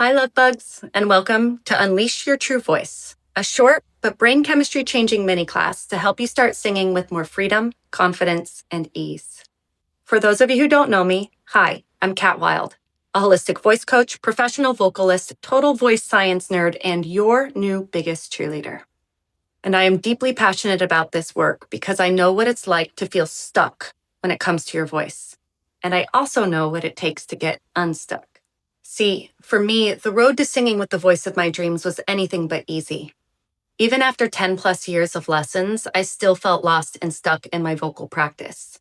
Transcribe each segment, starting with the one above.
Hi, love bugs, and welcome to Unleash Your True Voice, a short but brain chemistry changing mini class to help you start singing with more freedom, confidence, and ease. For those of you who don't know me, hi, I'm Kat Wylde, a holistic voice coach, professional vocalist, total voice science nerd, and your new biggest cheerleader. And I am deeply passionate about this work because I know what it's like to feel stuck when it comes to your voice. And I also know what it takes to get unstuck. See, for me, the road to singing with the voice of my dreams was anything but easy. Even after 10 plus years of lessons, I still felt lost and stuck in my vocal practice,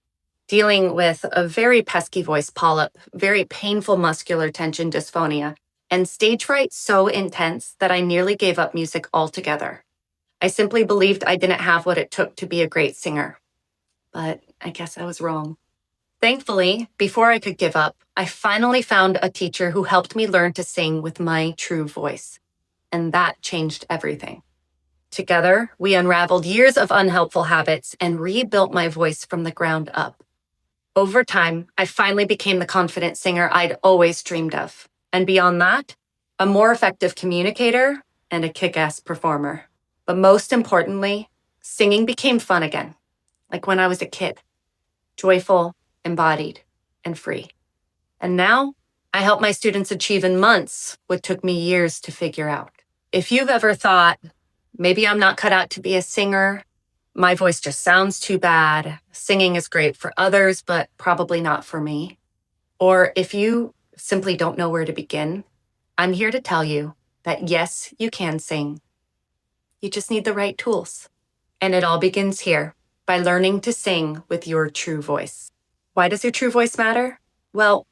dealing with a very pesky voice polyp, very painful muscular tension dysphonia, and stage fright so intense that I nearly gave up music altogether. I simply believed I didn't have what it took to be a great singer. But I guess I was wrong. Thankfully, before I could give up, I finally found a teacher who helped me learn to sing with my true voice. And that changed everything. Together, we unraveled years of unhelpful habits and rebuilt my voice from the ground up. Over time, I finally became the confident singer I'd always dreamed of. And beyond that, a more effective communicator and a kick-ass performer. But most importantly, singing became fun again, like when I was a kid. Joyful, embodied, and free. And now I help my students achieve in months what took me years to figure out. If you've ever thought, maybe I'm not cut out to be a singer, my voice just sounds too bad, singing is great for others, but probably not for me, or if you simply don't know where to begin, I'm here to tell you that yes, you can sing. You just need the right tools. And it all begins here by learning to sing with your true voice. Why does your true voice matter? Well,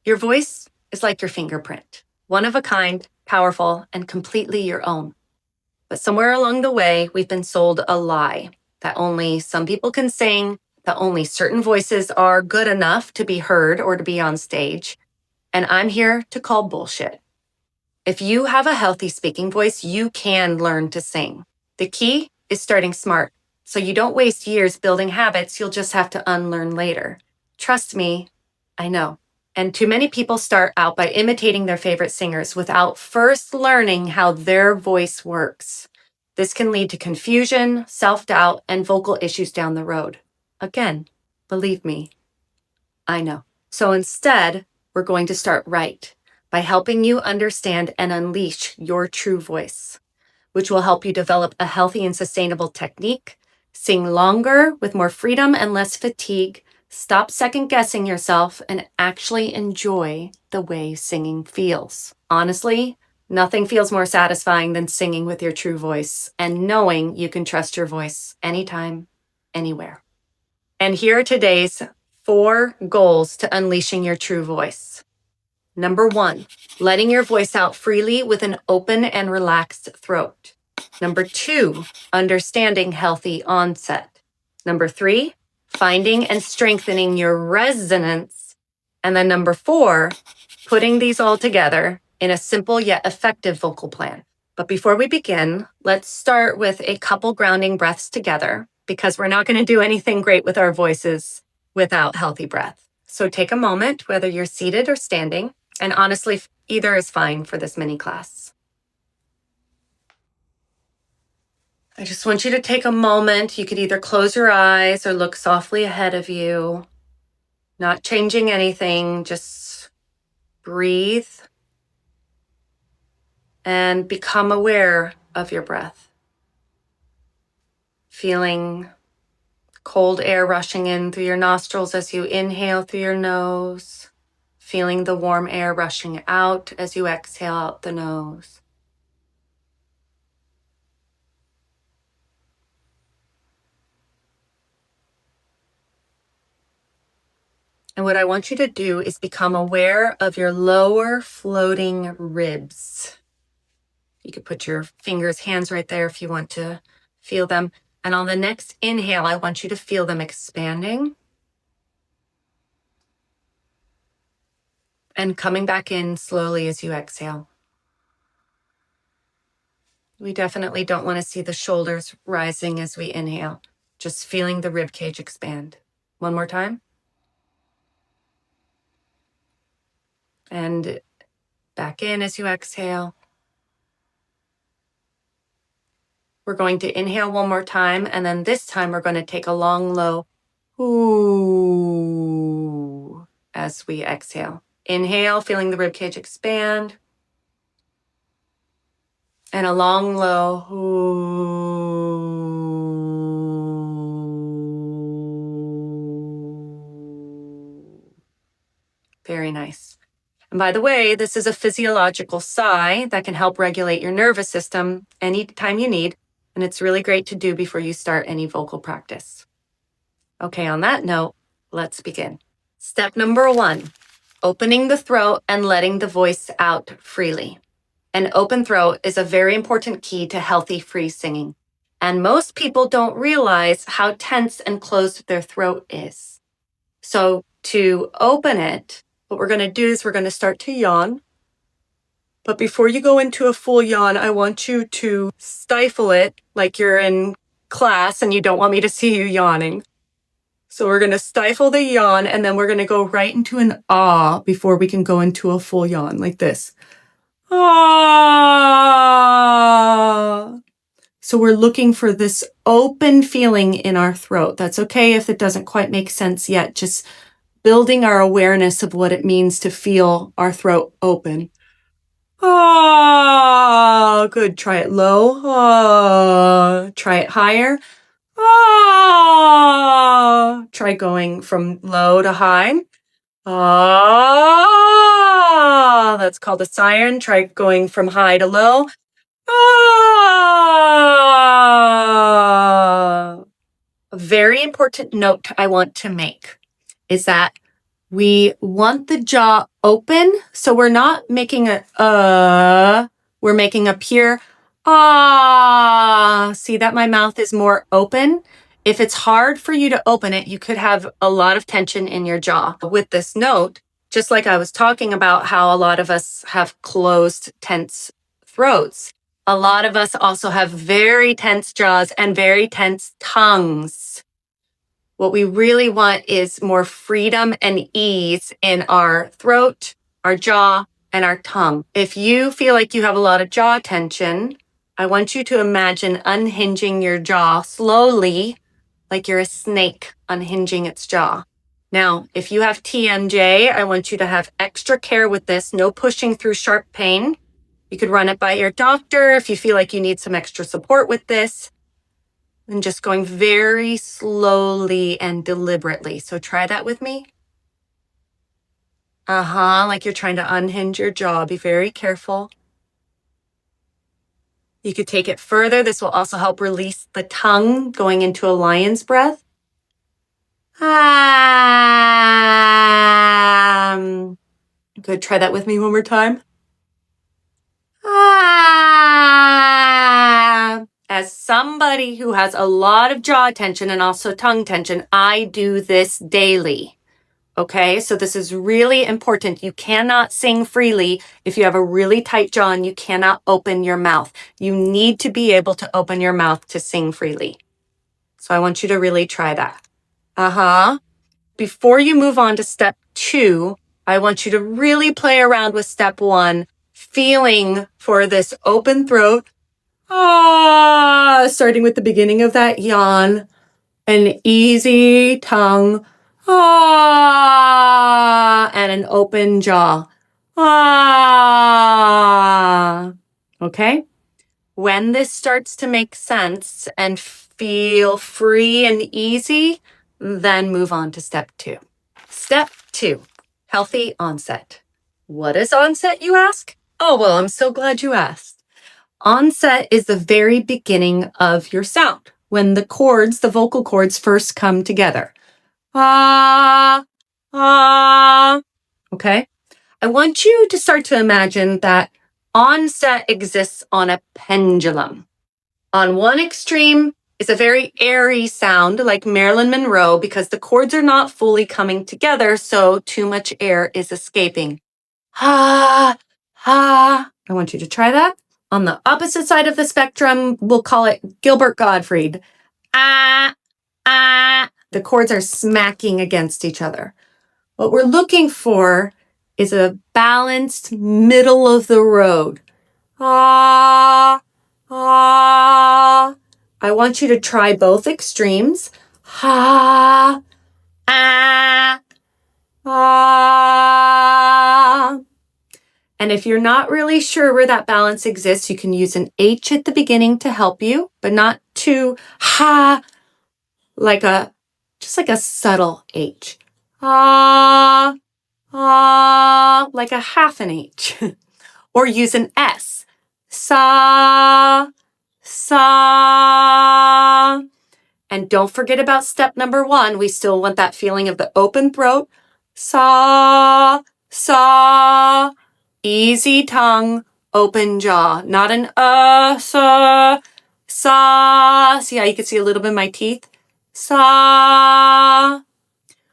your voice is like your fingerprint, one of a kind, powerful, and completely your own. But somewhere along the way, we've been sold a lie that only some people can sing, that only certain voices are good enough to be heard or to be on stage. And I'm here to call bullshit. If you have a healthy speaking voice, you can learn to sing. The key is starting smart, so you don't waste years building habits you'll just have to unlearn later. Trust me, I know. And too many people start out by imitating their favorite singers without first learning how their voice works. This can lead to confusion, self-doubt, and vocal issues down the road. Again, believe me, I know. So instead, we're going to start right by helping you understand and unleash your true voice, which will help you develop a healthy and sustainable technique, sing longer with more freedom and less fatigue, stop second-guessing yourself, and actually enjoy the way singing feels. Honestly, nothing feels more satisfying than singing with your true voice and knowing you can trust your voice anytime, anywhere. And here are today's 4 goals to unleashing your true voice. Number 1, letting your voice out freely with an open and relaxed throat. Number 2, understanding healthy onset. Number 3, finding and strengthening your resonance. And then number 4, putting these all together in a simple yet effective vocal plan. But before we begin, let's start with a couple grounding breaths together because we're not going to do anything great with our voices without healthy breath. So take a moment, whether you're seated or standing, and honestly, either is fine for this mini class. I just want you to take a moment. You could either close your eyes or look softly ahead of you, not changing anything, just breathe and become aware of your breath. Feeling cold air rushing in through your nostrils as you inhale through your nose, feeling the warm air rushing out as you exhale out the nose. And what I want you to do is become aware of your lower floating ribs. You could put your fingers, hands right there if you want to feel them. And on the next inhale, I want you to feel them expanding and coming back in slowly as you exhale. We definitely don't want to see the shoulders rising as we inhale, just feeling the rib cage expand. One more time. And Back in as you exhale. We're going to inhale one more time, and then this time we're going to take a long, low ooh as we exhale. Inhale, feeling the ribcage expand. And a long, low ooh. Very nice. And by the way, this is a physiological sigh that can help regulate your nervous system anytime you need. And it's really great to do before you start any vocal practice. Okay, on that note, let's begin. Step number 1, opening the throat and letting the voice out freely. An open throat is a very important key to healthy, free singing. And most people don't realize how tense and closed their throat is. So to open it, what we're going to do is we're going to start to yawn. But before you go into a full yawn, I want you to stifle it like you're in class and you don't want me to see you yawning. So we're going to stifle the yawn, and then we're going to go right into an ah before we can go into a full yawn, like this. Ah. So we're looking for this open feeling in our throat. That's okay if it doesn't quite make sense yet. Just building our awareness of what it means to feel our throat open. Ah, good. Try it low. Ah, try it higher. Ah, try going from low to high. Ah, that's called a siren. Try going from high to low. Ah. A very important note I want to make is that we want the jaw open. So we're not making we're making a pure ah. See that my mouth is more open? If it's hard for you to open it, you could have a lot of tension in your jaw. With this note, just like I was talking about how a lot of us have closed, tense throats, a lot of us also have very tense jaws and very tense tongues. What we really want is more freedom and ease in our throat, our jaw, and our tongue. If you feel like you have a lot of jaw tension, I want you to imagine unhinging your jaw slowly, like you're a snake unhinging its jaw. Now, if you have TMJ, I want you to have extra care with this. No pushing through sharp pain. You could run it by your doctor if you feel like you need some extra support with this. And just going very slowly and deliberately. So try that with me. Like you're trying to unhinge your jaw. Be very careful. You could take it further. This will also help release the tongue, going into a lion's breath. Good. Try that with me one more time. As somebody who has a lot of jaw tension and also tongue tension, I do this daily. Okay, so this is really important. You cannot sing freely if you have a really tight jaw and you cannot open your mouth. You need to be able to open your mouth to sing freely. So I want you to really try that. Before you move on to step 2, I want you to really play around with step 1, feeling for this open throat. Starting with the beginning of that yawn, an easy tongue, and an open jaw. Okay? When this starts to make sense and feel free and easy, then move on to step 2. Step 2, healthy onset. What is onset, you ask? Oh, well, I'm so glad you asked. Onset is the very beginning of your sound, when the cords, the vocal cords, first come together. Okay? I want you to start to imagine that onset exists on a pendulum. On one extreme is a very airy sound like Marilyn Monroe because the cords are not fully coming together, so too much air is escaping. I want you to try that. On the opposite side of the spectrum, we'll call it Gilbert Gottfried. The cords are smacking against each other. What we're looking for is a balanced middle of the road. Ah, ah. I want you to try both extremes. Ha, ah, ah. And if you're not really sure where that balance exists, you can use an H at the beginning to help you, but not too ha, just like a subtle H. Ah, ah, like a half an H. Or use an S. Sa, sa. And don't forget about step number 1. We still want that feeling of the open throat. Sa, sa. Easy tongue, open jaw. Not an sa, sa. See how you can see a little bit of my teeth? Sa.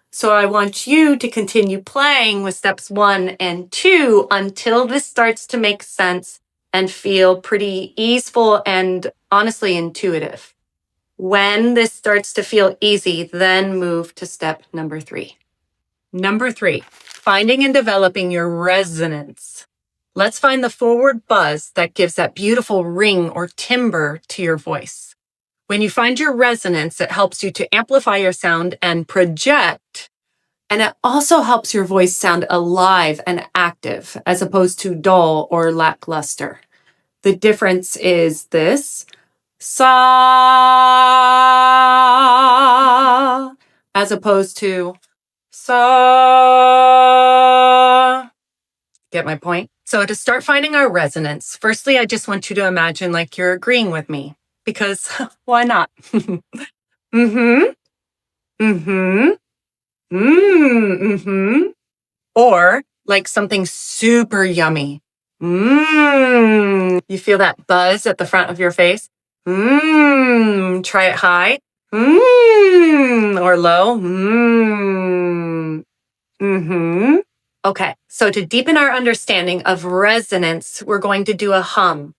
So I want you to continue playing with steps 1 and 2 until this starts to make sense and feel pretty easeful and honestly intuitive. When this starts to feel easy, then move to step number 3. Number 3, finding and developing your resonance. Let's find the forward buzz that gives that beautiful ring or timbre to your voice. When you find your resonance, it helps you to amplify your sound and project. And it also helps your voice sound alive and active as opposed to dull or lackluster. The difference is this. Sa, as opposed to sa. Get my point? So to start finding our resonance, firstly, I just want you to imagine like you're agreeing with me, because why not? Mm-hmm. Mm-hmm. Mm-hmm. Or like something super yummy. You feel that buzz at the front of your face? Try it high. Or low. Okay, so to deepen our understanding of resonance, we're going to do a hum.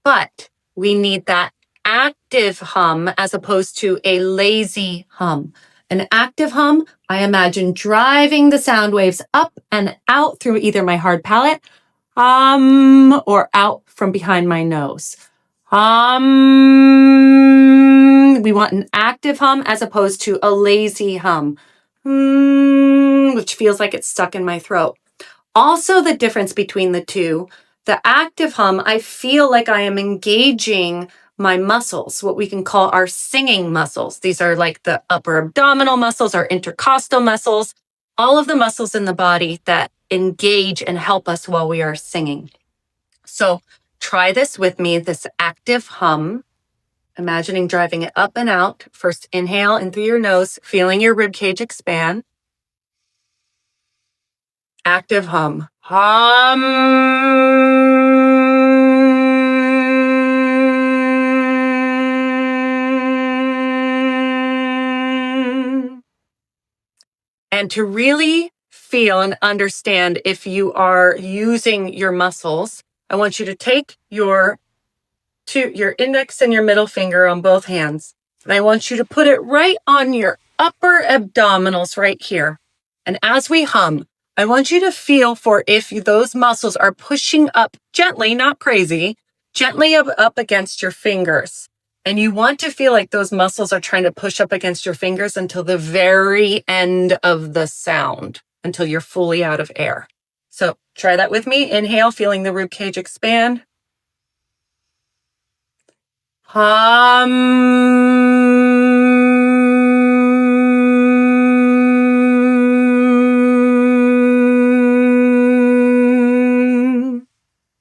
But we need that active hum as opposed to a lazy hum. An active hum, I imagine driving the sound waves up and out through either my hard palate, or out from behind my nose. We want an active hum as opposed to a lazy hum, which feels like it's stuck in my throat. Also, the difference between the two, the active hum, I feel like I am engaging my muscles, what we can call our singing muscles. These are like the upper abdominal muscles, our intercostal muscles, all of the muscles in the body that engage and help us while we are singing. So try this with me, this active hum, imagining driving it up and out. First, inhale in through your nose, feeling your rib cage expand. Active hum. Hum. And to really feel and understand if you are using your muscles, I want you to take your index and your middle finger on both hands. And I want you to put it right on your upper abdominals right here. And as we hum, I want you to feel for if those muscles are pushing up gently, not crazy, gently up against your fingers. And you want to feel like those muscles are trying to push up against your fingers until the very end of the sound, until you're fully out of air. So try that with me. Inhale, feeling the rib cage expand.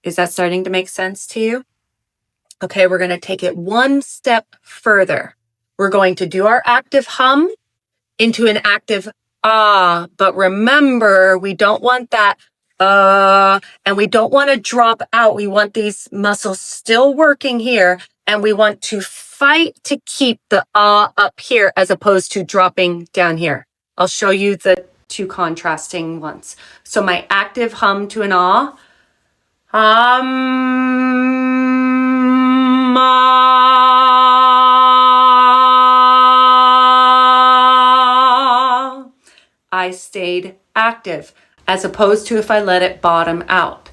Is that starting to make sense to you? Okay, we're going to take it one step further. We're going to do our active hum into an active ah, but remember, we don't want that and we don't want to drop out. We want these muscles still working here, and we want to fight to keep the ah up here as opposed to dropping down here. I'll show you the two contrasting ones. So my active hum to an ah. I stayed active. as opposed to if I let it bottom out.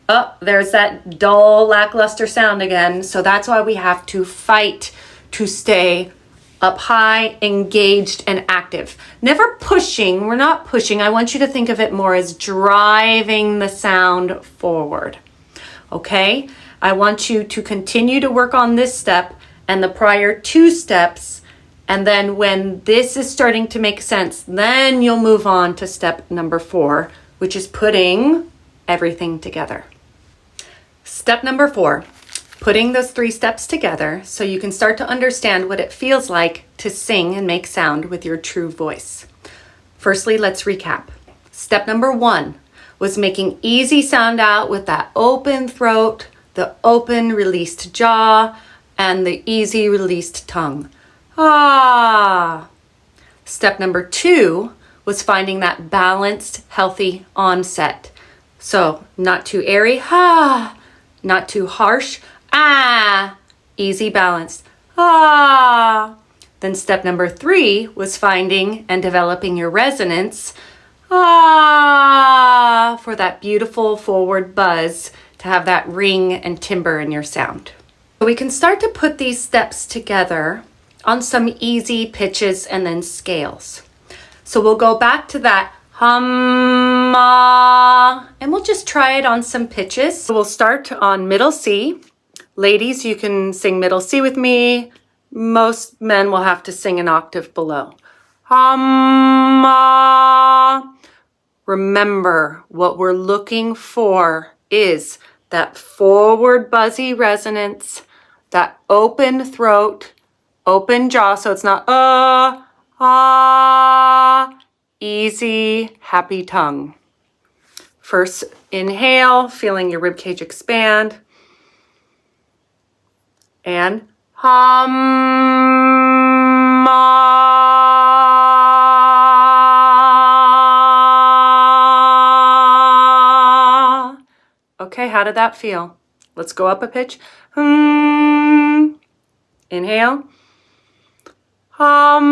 Oh, there's that dull, lackluster sound again. So that's why we have to fight to stay up high, engaged, and active. Never pushing. We're not pushing. I want you to think of it more as driving the sound forward. Okay? I want you to continue to work on this step and the prior 2 steps. And then when this is starting to make sense, then you'll move on to step number 4, which is putting everything together. Step number 4, putting those 3 steps together so you can start to understand what it feels like to sing and make sound with your true voice. Firstly, let's recap. Step number 1 was making easy sound out with that open throat, the open released jaw, and the easy released tongue. Ah. Step number 2 was finding that balanced, healthy onset. So not too airy, ha, not too harsh, ah, easy balanced, ah. Then step number 3 was finding and developing your resonance, ah, for that beautiful forward buzz to have that ring and timbre in your sound. So we can start to put these steps together on some easy pitches and then scales. So we'll go back to that hum, ah, and we'll just try it on some pitches. So we'll start on middle C. Ladies, you can sing middle C with me. Most men will have to sing an octave below. Hum, ah. Remember, what we're looking for is that forward buzzy resonance, that open throat, open jaw, so it's not ah, easy, happy tongue. First, inhale, feeling your ribcage expand. And hum, ah. Okay, how did that feel? Let's go up a pitch. Inhale. Hum,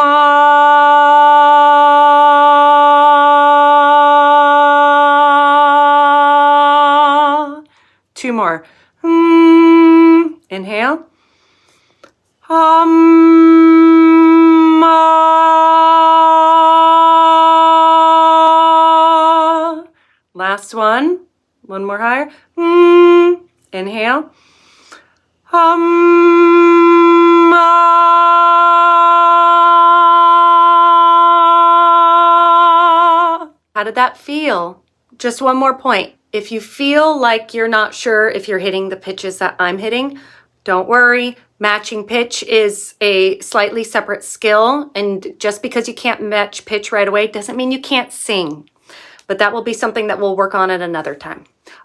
ah. 2 more. Inhale. Hum, ah. Last one. One more higher. Inhale. Hum, ah. How did that feel? Just one more point. If you feel like you're not sure if you're hitting the pitches that I'm hitting, don't worry. Matching pitch is a slightly separate skill, and just because you can't match pitch right away doesn't mean you can't sing. But that will be something that we'll work on at another time.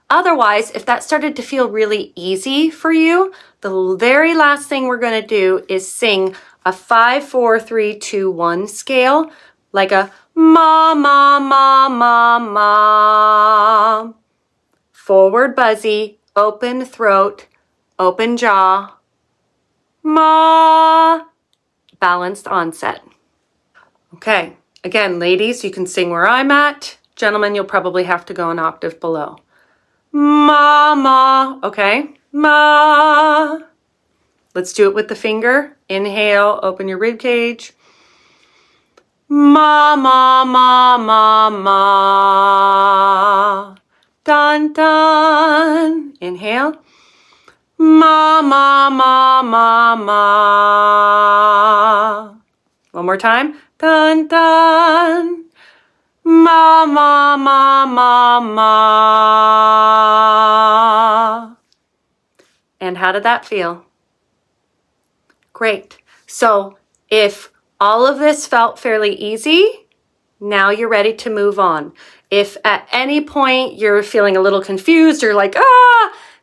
Otherwise, if that started to feel really easy for you, the very last thing we're going to do is sing a 5-4-3-2-1 scale, like a ma, ma, ma, ma, ma. Forward buzzy, open throat, open jaw, ma, balanced onset. Okay, again, ladies, you can sing where I'm at. Gentlemen, you'll probably have to go an octave below. Ma, ma, okay, ma. Let's do it with the finger. Inhale, open your rib cage. Ma, ma, ma, ma, ma. Dun, dun. Inhale. Ma, ma, ma, ma, ma. One more time. Dun, dun. Ma, ma, ma, ma, ma. And how did that feel? Great. So if all of this felt fairly easy, now you're ready to move on. If at any point you're feeling a little confused or like,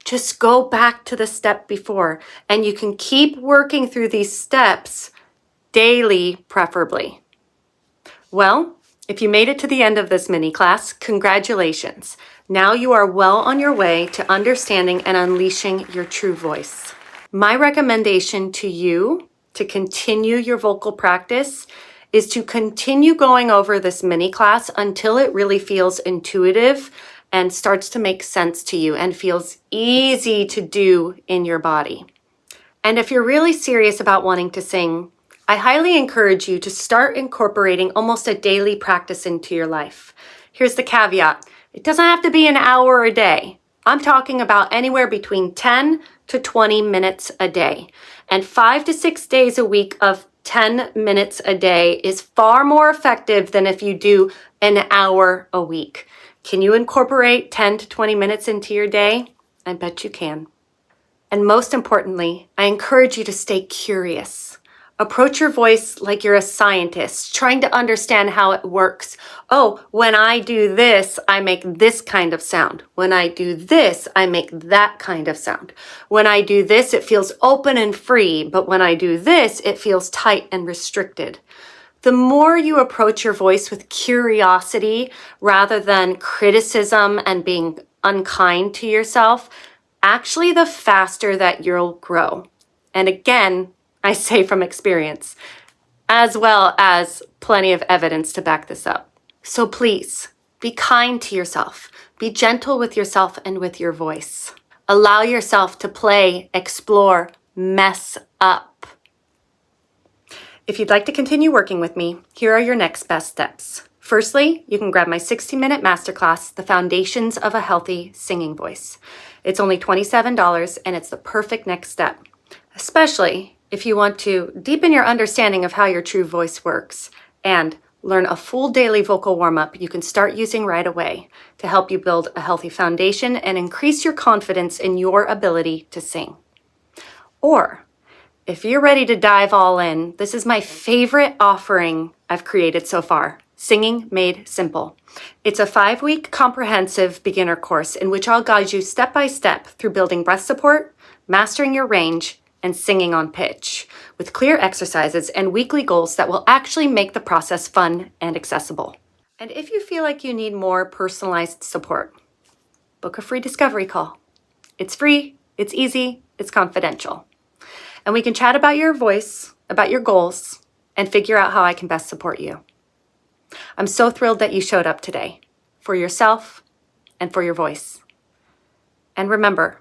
just go back to the step before. And you can keep working through these steps daily, preferably. Well, if you made it to the end of this mini class, congratulations. Now you are well on your way to understanding and unleashing your true voice. My recommendation to you to continue your vocal practice is to continue going over this mini class until it really feels intuitive and starts to make sense to you and feels easy to do in your body. And if you're really serious about wanting to sing, I highly encourage you to start incorporating almost a daily practice into your life. Here's the caveat. It doesn't have to be an hour a day. I'm talking about anywhere between 10 to 20 minutes a day. And 5 to 6 days a week of 10 minutes a day is far more effective than if you do an hour a week. Can you incorporate 10 to 20 minutes into your day? I bet you can. And most importantly, I encourage you to stay curious. Approach your voice like you're a scientist, trying to understand how it works. Oh, when I do this, I make this kind of sound. When I do this, I make that kind of sound. When I do this, it feels open and free, but when I do this, it feels tight and restricted. The more you approach your voice with curiosity rather than criticism and being unkind to yourself, actually the faster that you'll grow. And again, I say from experience, as well as plenty of evidence to back this up. So please, be kind to yourself. Be gentle with yourself and with your voice. Allow yourself to play, explore, mess up. If you'd like to continue working with me, here are your next best steps. Firstly, you can grab my 60-minute masterclass, The Foundations of a Healthy Singing Voice. It's only $27 and it's the perfect next step, especially if you want to deepen your understanding of how your true voice works and learn a full daily vocal warm-up you can start using right away to help you build a healthy foundation and increase your confidence in your ability to sing. Or if you're ready to dive all in, this is my favorite offering I've created so far, Singing Made Simple. It's a 5-week comprehensive beginner course in which I'll guide you step by step through building breath support, mastering your range, and singing on pitch, with clear exercises and weekly goals that will actually make the process fun and accessible. And if you feel like you need more personalized support, book a free discovery call. It's free, it's easy, it's confidential. And we can chat about your voice, about your goals, and figure out how I can best support you. I'm so thrilled that you showed up today, for yourself and for your voice. And remember,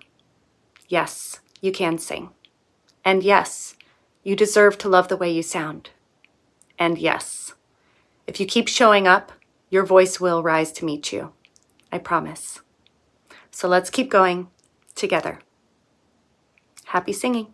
yes, you can sing. And yes, you deserve to love the way you sound. And yes, if you keep showing up, your voice will rise to meet you. I promise. So let's keep going together. Happy singing.